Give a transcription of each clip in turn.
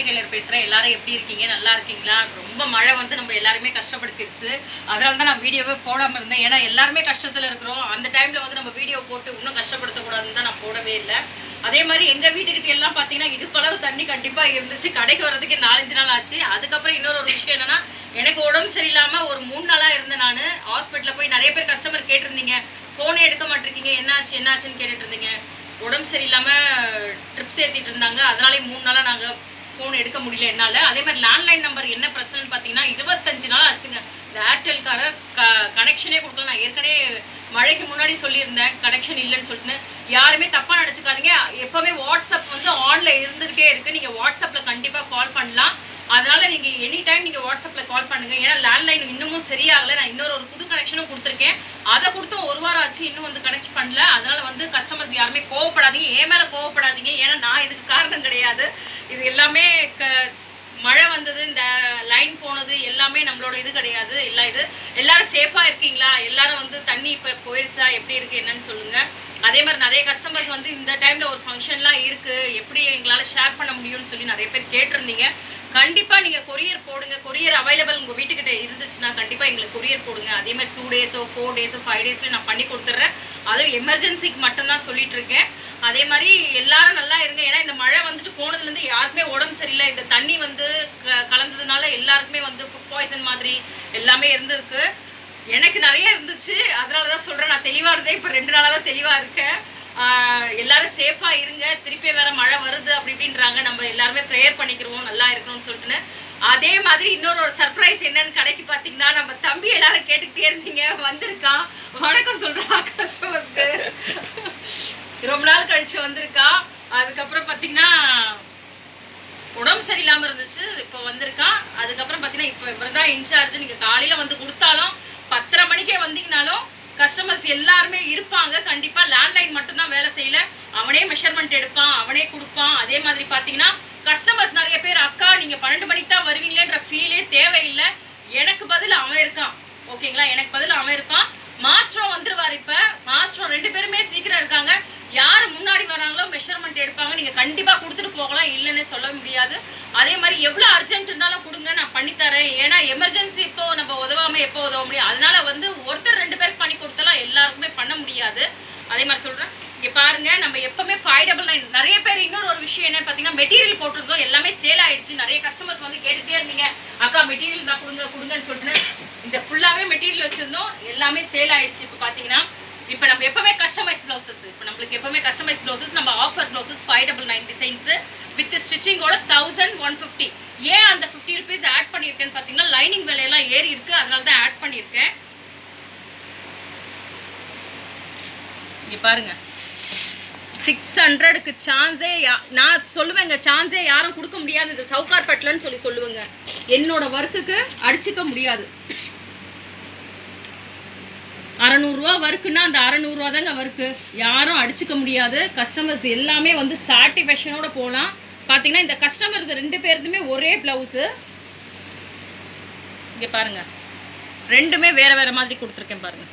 Taylor பேசுகிறேன். எல்லாரும் எப்படி இருக்கீங்க? நல்லா இருக்கீங்களா? ரொம்ப மழை வந்து நம்ம எல்லாருமே கஷ்டப்படுத்திடுச்சு. அதனால தான் நான் வீடியோவே போடாமல் இருந்தேன். ஏன்னா எல்லாருமே கஷ்டத்தில் இருக்கிறோம். அந்த டைமில் வந்து நம்ம வீடியோ போட்டு இன்னும் கஷ்டப்படுத்தக்கூடாதுன்னு தான் நான் போடவே இல்லை. அதே மாதிரி எங்கள் வீட்டுக்கிட்ட எல்லாம் பார்த்தீங்கன்னா இடுப்பளவு தண்ணி கண்டிப்பாக இருந்துச்சு. கடைக்கு வர்றதுக்கு 4-5 நாள் ஆச்சு. அதுக்கப்புறம் இன்னொரு விஷயம் என்னன்னா, எனக்கு உடம்பு சரியில்லாமல் ஒரு 3 நாளாக இருந்தேன். நான் ஹாஸ்பிட்டலில் போய் நிறைய பேர் கஸ்டமர் கேட்டிருந்தீங்க, ஃபோனே எடுக்க மாட்டிருக்கீங்க, என்னாச்சுன்னு கேட்டுட்டு இருந்தீங்க. உடம்பு சரியில்லாமல் ட்ரிப்ஸ் ஏற்றிட்டு இருந்தாங்க. அதனாலே 3 நாளாக நாங்கள் ஃபோன் எடுக்க முடியல என்னால். அதே மாதிரி லேண்ட்லைன் நம்பர் என்ன பிரச்சனைன்னு பார்த்தீங்கன்னா 25 நாள் ஆச்சுங்க. இந்த ஏர்டெல்கார கனெக்ஷனே கொடுக்கல. நான் ஏற்கனவே மழைக்கு முன்னாடி சொல்லியிருந்தேன் கனெக்ஷன் இல்லைன்னு சொல்லிட்டு. யாருமே தப்பாக நினச்சிக்காதீங்க. எப்போவுமே வாட்ஸ்அப் வந்து ஆனில் இருந்துகிட்டே இருக்குது. நீங்கள் வாட்ஸ்அப்பில் கண்டிப்பாக கால் பண்ணலாம். அதனால் நீங்கள் எனி டைம் நீங்கள் வாட்ஸ்அப்பில் கால் பண்ணுங்கள். ஏன்னா லேண்ட்லைன் இன்னமும் சரியாகலை. நான் இன்னொரு புது கனெக்ஷனும் கொடுத்துருக்கேன். அதை கொடுத்தும் 1 வாரம் ஆச்சு, இன்னும் வந்து கனெக்ட் பண்ணல. அதனால் வந்து கஸ்டமர்ஸ் யாருமே கோவப்படாதீங்க, ஏன் மேலே கோவப்படாதீங்க. ஏன்னா நான் இதுக்கு காரணம் கிடையாது. இது எல்லாமே மழை வந்தது, இந்த லைன் போனது எல்லாமே நம்மளோட இது கிடையாது. எல்லாரும் சேஃபாக இருக்கீங்களா? எல்லாரும் வந்து தண்ணி இப்போ போயிடுச்சா, எப்படி இருக்குது என்னன்னு சொல்லுங்கள். அதே மாதிரி நிறைய கஸ்டமர்ஸ் வந்து இந்த டைமில் ஒரு ஃபங்க்ஷன்லாம் இருக்குது, எப்படி எங்களால் ஷேர் பண்ண முடியும்னு சொல்லி நிறைய பேர் கேட்டிருந்தீங்க. கண்டிப்பாக நீங்கள் கொரியர் போடுங்க. கொரியர் அவைலபிள் உங்கள் வீட்டுக்கிட்ட இருந்துச்சுன்னா கண்டிப்பாக எங்களுக்கு கொரியர் போடுங்க. அதே மாதிரி 2 டேஸோ 4 டேஸோ 5 டேஸில் நான் பண்ணி கொடுத்துட்றேன். அதுவும் எமர்ஜென்சிக்கு மட்டும்தான் சொல்லிட்டு இருக்கேன். அதே மாதிரி எல்லாரும் நல்லா இருங்க. ஏன்னா இந்த மழை வந்துட்டு போனதுலேருந்து யாருக்குமே உடம்பு சரியில்லை. இந்த தண்ணி வந்து கலந்ததுனால எல்லாருக்குமே வந்து ஃபுட் பாய்சன் மாதிரி எல்லாமே இருந்திருக்கு. எனக்கு நிறைய இருந்துச்சு. அதனால தான் சொல்கிறேன், நான் தெளிவாக இருந்தேன். இப்போ 2 நாளாக தான் தெளிவாக இருக்கேன். எல்லாரும் சேஃபாக இருங்க. திருப்பி வேற மழை வருது அப்படி இப்படின்றாங்க. நம்ம எல்லாருமே ப்ரேயர் பண்ணிக்கிறோம் நல்லா இருக்கணும்னு சொல்லிட்டுன்னு. அதே மாதிரி இன்னொரு சர்ப்ரைஸ் என்னன்னு கடைக்கு பார்த்தீங்கன்னா, நம்ம தம்பி எல்லாரும் கேட்டுக்கிட்டே இருந்தீங்க, வந்திருக்கான். வணக்கம் சொல்கிறான் கஸ்டமர்ஸ்க்கு. ரொம்ப நாள் கழிச்சு வந்திருக்கான். அதுக்கப்புறம் பார்த்தீங்கன்னா உடம்பு சரியில்லாமல் இருந்துச்சு, இப்போ வந்திருக்கான். அதுக்கப்புறம் பார்த்தீங்கன்னா இப்போ இவர் தான் இன்சார்ஜ். நீங்கள் காலையில் வந்து கொடுத்தாலும் 10:30 மணிக்கே வந்தீங்கனாலும் கஸ்டமர்ஸ் எல்லாருமே இருப்பாங்க. கண்டிப்பாக லேண்ட்லைன் மட்டும்தான் வேலை செய்யல. அவனே மெஷர்மெண்ட் எடுப்பான், அவனே கொடுப்பான். அதே மாதிரி பார்த்தீங்கன்னா கஸ்டமர்ஸ் நிறைய பேர் அக்கா நீங்கள் 12 மணிக்கு தான் வருவீங்களேன்ற ஃபீலே தேவையில்லை. எனக்கு பதில் அவன் இருக்கான். ஓகேங்களா, எனக்கு பதில் அவன் இருப்பான். மாஸ்டரும் வந்துருவார். இப்போ மாஸ்டரும் 2 பேருமே சீக்கிரம் இருக்காங்க. யார் முன்னாடி வராங்களோ மெஷர்மெண்ட் எடுப்பாங்க. நீங்கள் கண்டிப்பாக கொடுத்துட்டு போகலாம், இல்லைன்னு சொல்ல முடியாது. அதே மாதிரி எவ்வளோ அர்ஜென்ட் இருந்தாலும் கொடுங்க, நான் பண்ணித்தரேன். ஏன்னா எமர்ஜென்சி இப்போ நம்ம உதவாமல் எப்போ உதவ முடியும். அதனால வந்து ஒருத்தர் 2 பேருக்கு பண்ணி கொடுத்தாலும் எல்லாருக்குமே பண்ண முடியாது. அதே மாதிரி சொல்கிறேன். இங்கே பாருங்க, நம்ம எப்பவுமே 599. நிறைய பேர் இன்னொரு ஒரு விஷயம் என்னன்னு பார்த்தீங்கன்னா, மெட்டீரியல் போட்டிருந்தோம், எல்லாமே சேல் ஆயிடுச்சு. நிறைய கஸ்டமர்ஸ் வந்து கேட்டுகிட்டே இருந்தீங்க, அக்கா மெட்டீரியல் தான் கொடுங்கன்னு சொல்லிட்டு. இந்த ஃபுல்லாகவே மெட்டீரியல் வச்சுருந்தோம், எல்லாமே சேல் ஆயிடுச்சு. இப்போ பார்த்தீங்கன்னா இப்போ நம்ம எப்பவுமே கஸ்டமைஸ் ப்ளவுசஸ், இப்போ நம்மளுக்கு எப்பவுமே கஸ்டமைஸ் ப்ளவுசஸ், நம்ம ஆஃபர் ப்ளவுசஸ் 599 டிசைன்ஸு வித் ஸ்டிச்சிங்கோட 1150. ஏன் அந்த 50 rupees ஆட் பண்ணியிருக்கேன்னு பார்த்தீங்கன்னா, லைனிங் விலையெல்லாம் ஏறி இருக்குது, அதனால தான் ஆட் பண்ணியிருக்கேன். இங்கே பாருங்க, 600க்கு சான்ஸே நான் சொல்லுவேங்க, சான்ஸே யாரும் கொடுக்க முடியாது. இந்த சவுகார்பேட்லன்னு சொல்லுவேங்க, என்னோட ஒர்க்குக்கு அடிச்சுக்க முடியாது. 600 ரூபா ஒர்க்குன்னா அந்த 600 ரூபா தாங்க ஒர்க்கு, யாரும் அடிச்சுக்க முடியாது. கஸ்டமர்ஸ் எல்லாமே வந்து சாட்டிஸ்ஃபேக்ஷனோட போகலாம். பார்த்தீங்கன்னா இந்த கஸ்டமர் 2 பேருக்குமே ஒரே ப்ளவுஸு. இங்கே பாருங்கள், 2மே வேறு வேறு மாதிரி கொடுத்துருக்கேன் பாருங்கள்.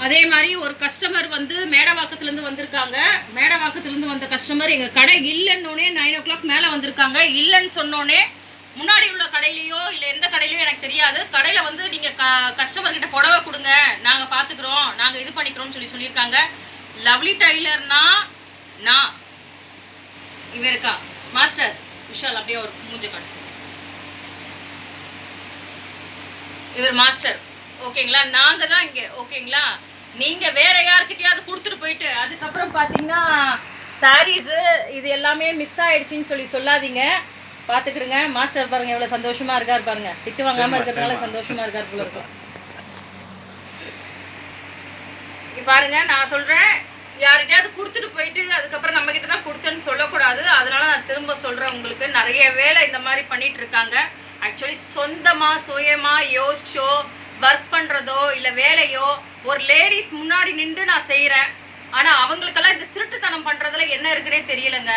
அதே மாதிரி ஒரு கஸ்டமர் வந்து மேடவாக்கத்துலேருந்து வந்திருக்காங்க. மேடவாக்கத்துலேருந்து வந்த கஸ்டமர் எங்கள் கடை இல்லைன்னொன்னே 9 o'clock மேலே வந்திருக்காங்க. இல்லைன்னு சொன்னோன்னே முன்னாடி உள்ள கடையிலையோ இல்லை எந்த கடையிலையோ எனக்கு தெரியாது, கடையில் வந்து நீங்கள் கஸ்டமர்கிட்ட புடவை கொடுங்க, நாங்கள் பார்த்துக்குறோம், நாங்கள் இது பண்ணிக்கிறோம்னு சொல்லியிருக்காங்க. லவ்லி டைலர்னா நான் இவன் இருக்கா மாஸ்டர் விஷால், அப்படியே ஒரு மூஞ்ச காட்டு, இவர் மாஸ்டர். ஓகேங்களா, நாங்கள் தான் இங்கே. ஓகேங்களா, நீங்கள் வேற யார்கிட்டயாவது கொடுத்துட்டு போயிட்டு அதுக்கப்புறம் பார்த்தீங்கன்னா சாரீஸு இது எல்லாமே மிஸ் ஆகிடுச்சின்னு சொல்லாதீங்க. பார்த்துக்குறேங்க. மாஸ்டர் பாருங்கள் எவ்வளோ சந்தோஷமாக இருக்கார் பாருங்கள், திட்டு வாங்காமல் இருக்கிறதுனால சந்தோஷமாக இருக்கார் போல இருக்கும். பாருங்க, நான் சொல்கிறேன், யார்கிட்டயாவது கொடுத்துட்டு போயிட்டு அதுக்கப்புறம் நம்மக்கிட்ட தான் கொடுத்தேன்னு சொல்லக்கூடாது. அதனால நான் திரும்ப சொல்கிறேன், உங்களுக்கு நிறைய வேலை இந்த மாதிரி பண்ணிட்டு இருக்காங்க. ஆக்சுவலி சொந்தமாக சுயமாக யோசிச்சோ ஒர்க் பண்ணுறதோ இல்லை வேலையோ ஒரு லேடிஸ் முன்னாடி நின்று நான் செய்கிறேன். ஆனால் அவங்களுக்கெல்லாம் இந்த திருட்டுத்தனம் பண்ணுறதுல என்ன இருக்குன்னே தெரியலைங்க.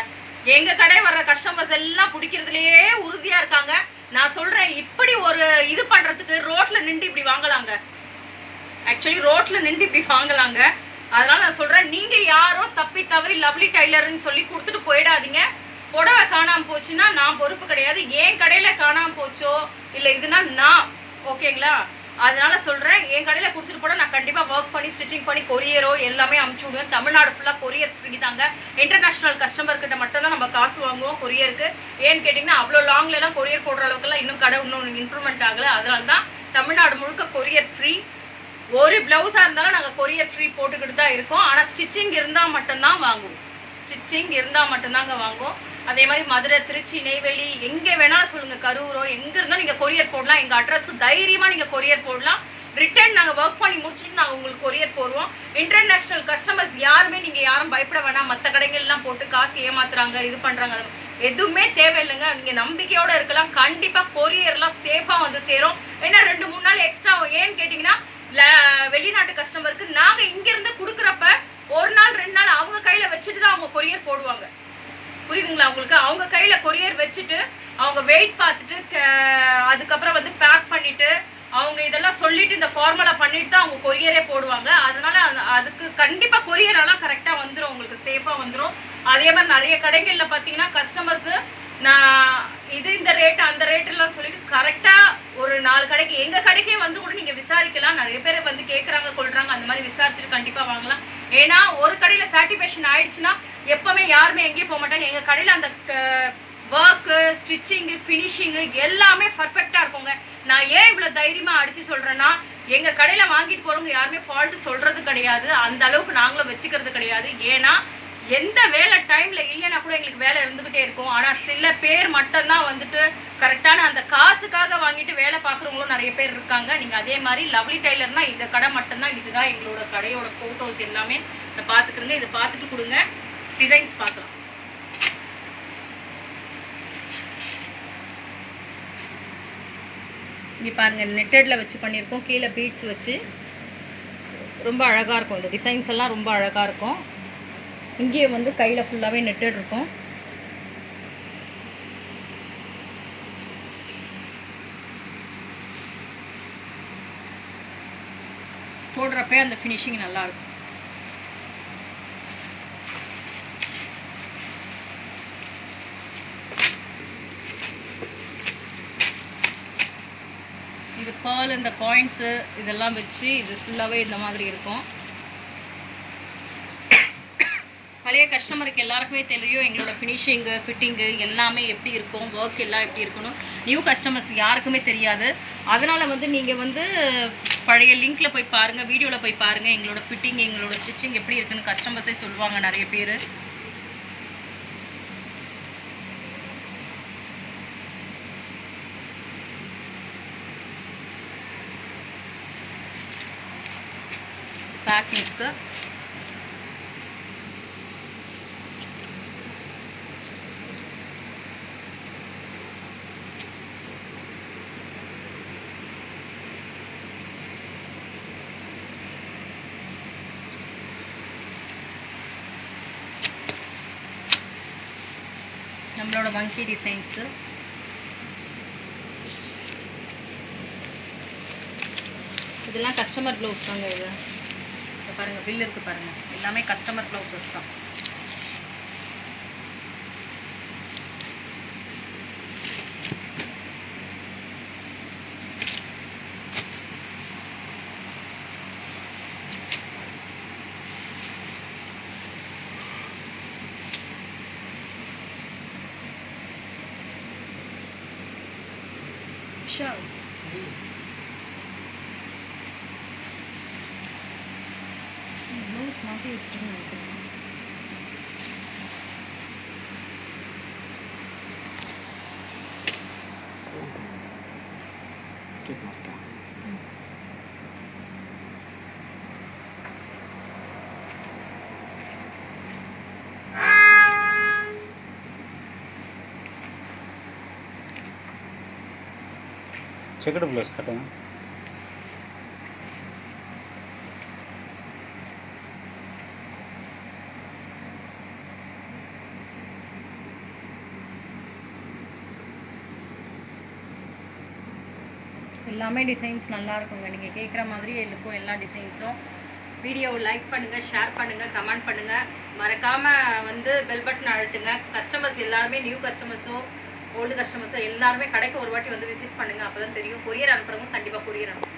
எங்கள் கடை வர்ற கஸ்டமர்ஸ் எல்லாம் பிடிக்கிறதுலையே உறுதியாக இருக்காங்க. நான் சொல்கிறேன், இப்படி ஒரு இது பண்ணுறதுக்கு ரோட்டில் நின்று இப்படி வாங்கலாங்க. ஆக்சுவலி ரோட்டில் நின்று இப்படி வாங்கலாங்க. அதனால் நான் சொல்கிறேன், நீங்கள் யாரும் தப்பி தவறி லவ்லி டைலர்னு சொல்லி கொடுத்துட்டு போயிடாதீங்க. புடவை காணாமல் போச்சுன்னா நான் பொறுப்பு கிடையாது. என் கடையில் காணாமல் போச்சோ இல்லை இதுனா நான் ஓகேங்களா. அதனால சொல்கிறேன், என் கடையில் கொடுத்துட்டு போனால் நான் கண்டிப்பாக ஒர்க் பண்ணி ஸ்டிச்சிங் பண்ணி கொரியரோ எல்லாமே அமுச்சு விடுவேன். தமிழ்நாடு ஃபுல்லாக கொரியர் ஃப்ரீ தாங்க. இன்டர்நேஷ்னல் கஸ்டமர்கிட்ட மட்டும்தான் நம்ம காசு வாங்குவோம் கொரியருக்கு. ஏன்னு கேட்டிங்கன்னா அவ்வளோ லாங்லலாம் கொரியர் போடுற அளவுக்குலாம் இன்னும் கடை இன்னும் இம்ப்ரூவ்மெண்ட் ஆகலை. அதனால தான் தமிழ்நாடு முழுக்க கொரியர் ஃப்ரீ. ஒரு ப்ளவுஸாக இருந்தாலும் நாங்கள் கொரியர் ஃப்ரீ போட்டுக்கிட்டு தான் இருக்கோம். ஆனால் ஸ்டிச்சிங் இருந்தால் மட்டும்தான் வாங்குவோம். ஸ்டிச்சிங் இருந்தால் மட்டும்தாங்க வாங்குவோம். அதே மாதிரி மதுரை, திருச்சி, நெய்வேலி எங்கே வேணாலும் சொல்லுங்கள், கரூரோ எங்கே இருந்தாலும் நீங்கள் கொரியர் போடலாம். எங்கள் அட்ரஸ்க்கு தைரியமாக நீங்கள் கொரியர் போடலாம். ரிட்டர்ன் நாங்கள் ஒர்க் பண்ணி முடிச்சுட்டு நாங்கள் உங்களுக்கு கொரியர் போடுவோம். இன்டர்நேஷ்னல் கஸ்டமர்ஸ் யாருமே நீங்கள் யாரும் பயப்பட வேணாம். மற்ற கடைகள்லாம் போட்டு காசு ஏமாத்துறாங்க, இது பண்ணுறாங்க, எதுவுமே தேவையில்லைங்க. நீங்கள் நம்பிக்கையோடு இருக்கலாம். கண்டிப்பாக கொரியர்லாம் சேஃபாக வந்து சேரும். ஏன்னா 2-3 நாள் எக்ஸ்ட்ரா. ஏன்னு கேட்டிங்கன்னா வெளிநாட்டு கஸ்டமருக்கு நாங்கள் இங்கேருந்து கொடுக்குறப்ப 1 நாள் 2 நாள் அவங்க கையில் வச்சுட்டு தான் அவங்க கொரியர் போடுவாங்க. புரியுதுங்களா உங்களுக்கு? அவங்க கையில் கொரியர் வச்சுட்டு அவங்க வெயிட் பார்த்துட்டு அதுக்கப்புறம் வந்து பேக் பண்ணிவிட்டு அவங்க இதெல்லாம் சொல்லிவிட்டு இந்த ஃபார்மலாக பண்ணிட்டு தான் அவங்க கொரியரே போடுவாங்க. அதனால் அதுக்கு கண்டிப்பாக கொரியரெல்லாம் கரெக்டாக வந்துடும், உங்களுக்கு சேஃபாக வந்துடும். அதே மாதிரி நிறைய கடைகளில் பார்த்தீங்கன்னா கஸ்டமர்ஸு நான் இது இந்த ரேட்டு அந்த ரேட்டுலாம் சொல்லிட்டு கரெக்டாக ஒரு 4 கடைக்கு எங்கள் கடைக்கே வந்து கூட நீங்கள் விசாரிக்கலாம். நிறைய பேர் வந்து கேட்குறாங்க கொள்கிறாங்க. அந்த மாதிரி விசாரிச்சுட்டு கண்டிப்பாக வாங்கலாம். ஏன்னா ஒரு கடையில் சாட்டிஸ்ஃபேக்ஷன் ஆயிடுச்சுன்னா எப்போவுமே யாருமே எங்கேயும் போக மாட்டாங்க. எங்கள் கடையில் அந்த ஒர்க்கு, ஸ்டிச்சிங்கு, ஃபினிஷிங்கு எல்லாமே பர்ஃபெக்டாக இருக்குங்க. நான் ஏன் இவ்வளோ தைரியமாக அடித்து சொல்கிறேன்னா, எங்கள் கடையில் வாங்கிட்டு போகிறவங்க யாருமே ஃபால்ட்டு சொல்கிறது கிடையாது. அந்த அளவுக்கு நாங்களும் வச்சுக்கிறது கிடையாது. ஏன்னா எந்த வேலை டைமில் இல்லைன்னா கூட எங்களுக்கு வேலை இருந்துக்கிட்டே இருக்கும். ஆனால் சில பேர் மட்டும்தான் வந்துட்டு கரெக்டான அந்த காசுக்காக வாங்கிட்டு வேலை பார்க்குறவங்களும் நிறைய பேர் இருக்காங்க. நீங்கள் அதே மாதிரி லவ்லி டைலர்னால் இந்த கடை மட்டும்தான். இதுதான் எங்களோட கடையோட ஃபோட்டோஸ் எல்லாமே இதை பார்த்துக்குறங்க. இதை பார்த்துட்டு கொடுங்க, டிசைன்ஸ் பார்க்கலாம். இங்கே பாருங்கள், நெட்டடில் வச்சு பண்ணியிருக்கோம். கீழே பீட்ஸ் வச்சு ரொம்ப அழகாக இருக்கும். இந்த டிசைன்ஸ் எல்லாம் ரொம்ப அழகாக இருக்கும். இங்கேயே வந்து கையில் ஃபுல்லாகவே நெட்டட் இருக்கும். போடுறப்ப அந்த ஃபினிஷிங் நல்லாயிருக்கும். இது பேர்ல், இந்த காயின்ஸு இதெல்லாம் வச்சு இது ஃபுல்லாகவே இந்த மாதிரி இருக்கும். பழைய கஸ்டமருக்கு எல்லாருக்குமே தெரியும் எங்களோட ஃபினிஷிங்கு, ஃபிட்டிங்கு எல்லாமே எப்படி இருக்கும், ஒர்க் எல்லாம் எப்படி இருக்கணும். நியூ கஸ்டமர்ஸ் யாருக்குமே தெரியாது. அதனால் வந்து நீங்கள் வந்து பழைய லிங்க்கில் போய் பாருங்கள், வீடியோவில் போய் பாருங்கள். எங்களோட ஃபிட்டிங், எங்களோட ஸ்டிச்சிங் எப்படி இருக்குன்னு கஸ்டமர்ஸே சொல்லுவாங்க நிறைய பேர். பேக்கிங்க்கு நம்மளோட வங்கி டிசைன்ஸு. இதெல்லாம் கஸ்டமர் ப்ளவுஸ் தாங்க. இது பாருங்கள், பில் இருக்குது பாருங்கள், எல்லாமே கஸ்டமர் ப்ளவுசஸ் தான். Sure. ப்ளவுஸ் மாற்றி வச்சுட்டு நினைக்கிறேன். செக்கடு ப்ளவுஸ் கட்டுங்க. எல்லாமே டிசைன்ஸ் நல்லா இருக்குங்க. நீங்கள் கேட்குற மாதிரியே இருக்கும் எல்லா டிசைன்ஸும். வீடியோவை லைக் பண்ணுங்கள், ஷேர் பண்ணுங்கள், கமெண்ட் பண்ணுங்கள். மறக்காமல் வந்து பெல் பட்டன் அழுத்துங்க. கஸ்டமர்ஸ் எல்லாருமே நியூ கஸ்டமர்ஸோ ஓல்டு கஸ்டமர்ஸோ எல்லாருமே கடைக்கு ஒரு வாட்டி வந்து விசிட் பண்ணுங்கள். அப்போ தான் தெரியும். கொரியர் அனுப்புகிறவங்க கண்டிப்பாக கொரியர் அனுப்பும்.